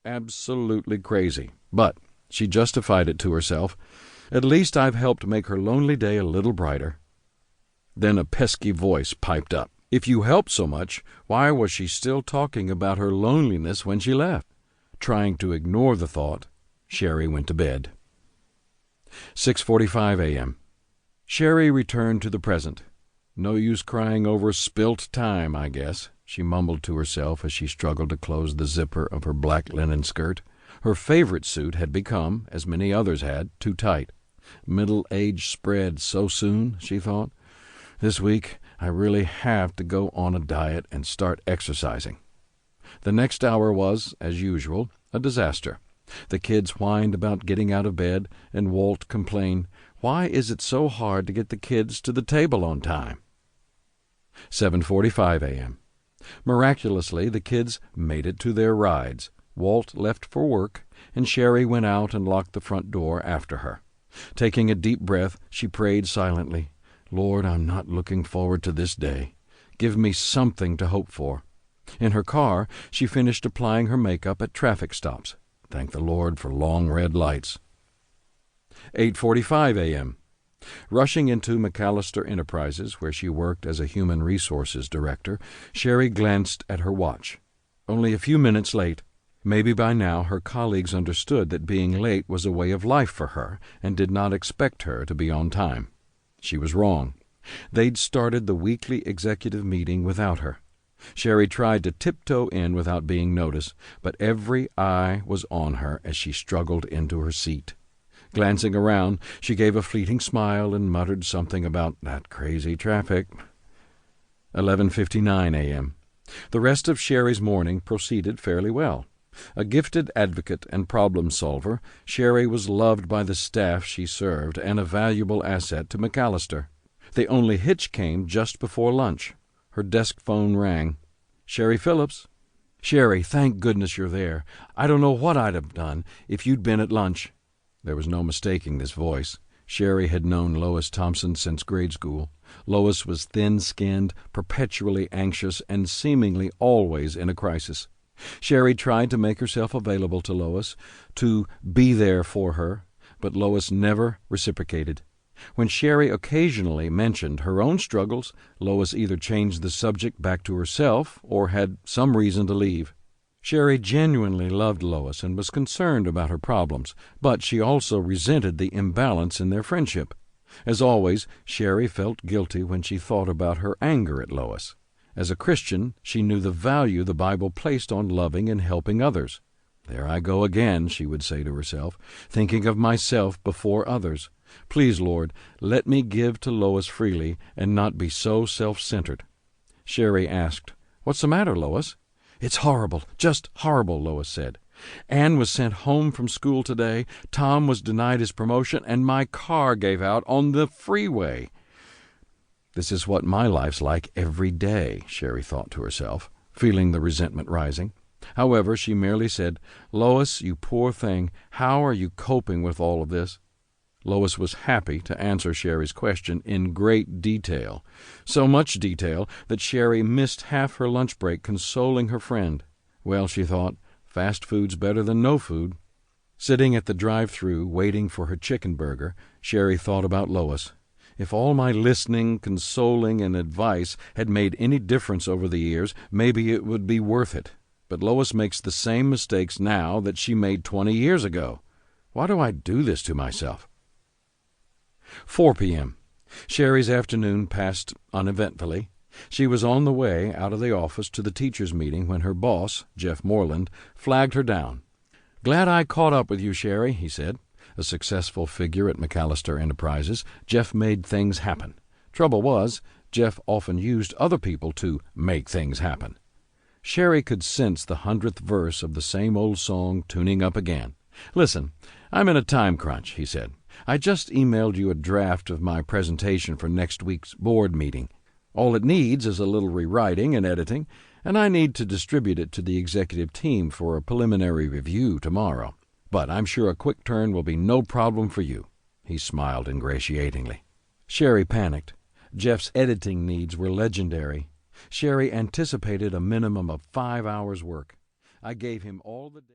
absolutely crazy. But she justified it to herself. At least I've helped make her lonely day a little brighter. Then a pesky voice piped up. If you helped so much, why was she still talking about her loneliness when she left? Trying to ignore the thought, Sherry went to bed. 6:45 a.m. Sherry returned to the present. No use crying over spilt time, I guess, she mumbled to herself as she struggled to close the zipper of her black linen skirt. Her favorite suit had become, as many others had, too tight. Middle age spread so soon, she thought. This week I really have to go on a diet and start exercising. The next hour was, as usual, a disaster. The kids whined about getting out of bed, and Walt complained, "Why is it so hard to get the kids to the table on time?" 7:45 a.m. Miraculously, the kids made it to their rides. Walt left for work, and Sherry went out and locked the front door after her. Taking a deep breath, she prayed silently, "Lord, I'm not looking forward to this day. Give me something to hope for." In her car, she finished applying her makeup at traffic stops. Thank the Lord for long red lights. 8:45 a.m. Rushing into McAllister Enterprises, where she worked as a human resources director, Sherry glanced at her watch. Only a few minutes late. Maybe by now her colleagues understood that being late was a way of life for her and did not expect her to be on time. She was wrong. They'd started the weekly executive meeting without her. Sherry tried to tiptoe in without being noticed, but every eye was on her as she struggled into her seat. Glancing around, she gave a fleeting smile and muttered something about that crazy traffic. 11:59 a.m. The rest of Sherry's morning proceeded fairly well. A gifted advocate and problem-solver, Sherry was loved by the staff she served and a valuable asset to McAllister. The only hitch came just before lunch. Her desk phone rang. "Sherry Phillips." "Sherry, thank goodness you're there. I don't know what I'd have done if you'd been at lunch." There was no mistaking this voice. Sherry had known Lois Thompson since grade school. Lois was thin-skinned, perpetually anxious, and seemingly always in a crisis. Sherry tried to make herself available to Lois, to be there for her, but Lois never reciprocated. When Sherry occasionally mentioned her own struggles, Lois either changed the subject back to herself or had some reason to leave. Sherry genuinely loved Lois and was concerned about her problems, but she also resented the imbalance in their friendship. As always, Sherry felt guilty when she thought about her anger at Lois. As a Christian, she knew the value the Bible placed on loving and helping others. "There I go again," she would say to herself, "thinking of myself before others. Please, Lord, let me give to Lois freely and not be so self-centered." Sherry asked, "What's the matter, Lois?" "It's horrible, just horrible," Lois said. "Anne was sent home from school today, Tom was denied his promotion, and my car gave out on the freeway." This is what my life's like every day, Sherry thought to herself, feeling the resentment rising. However, she merely said, "Lois, you poor thing, how are you coping with all of this?" Lois was happy to answer Sherry's question in great detail, so much detail that Sherry missed half her lunch break consoling her friend. Well, she thought, fast food's better than no food. Sitting at the drive-thru waiting for her chicken burger, Sherry thought about Lois. If all my listening, consoling, and advice had made any difference over the years, maybe it would be worth it. But Lois makes the same mistakes now that she made 20 years ago. Why do I do this to myself? 4 p.m. Sherry's afternoon passed uneventfully. She was on the way out of the office to the teachers' meeting when her boss, Jeff Moreland, flagged her down. "Glad I caught up with you, Sherry," he said. A successful figure at McAllister Enterprises, Jeff made things happen. Trouble was, Jeff often used other people to make things happen. Sherry could sense the 100th verse of the same old song tuning up again. "Listen, I'm in a time crunch," he said. "I just emailed you a draft of my presentation for next week's board meeting. All it needs is a little rewriting and editing, and I need to distribute it to the executive team for a preliminary review tomorrow. But I'm sure a quick turn will be no problem for you." He smiled ingratiatingly. Sherry panicked. Jeff's editing needs were legendary. Sherry anticipated a minimum of 5 hours' work. "I gave him all the day."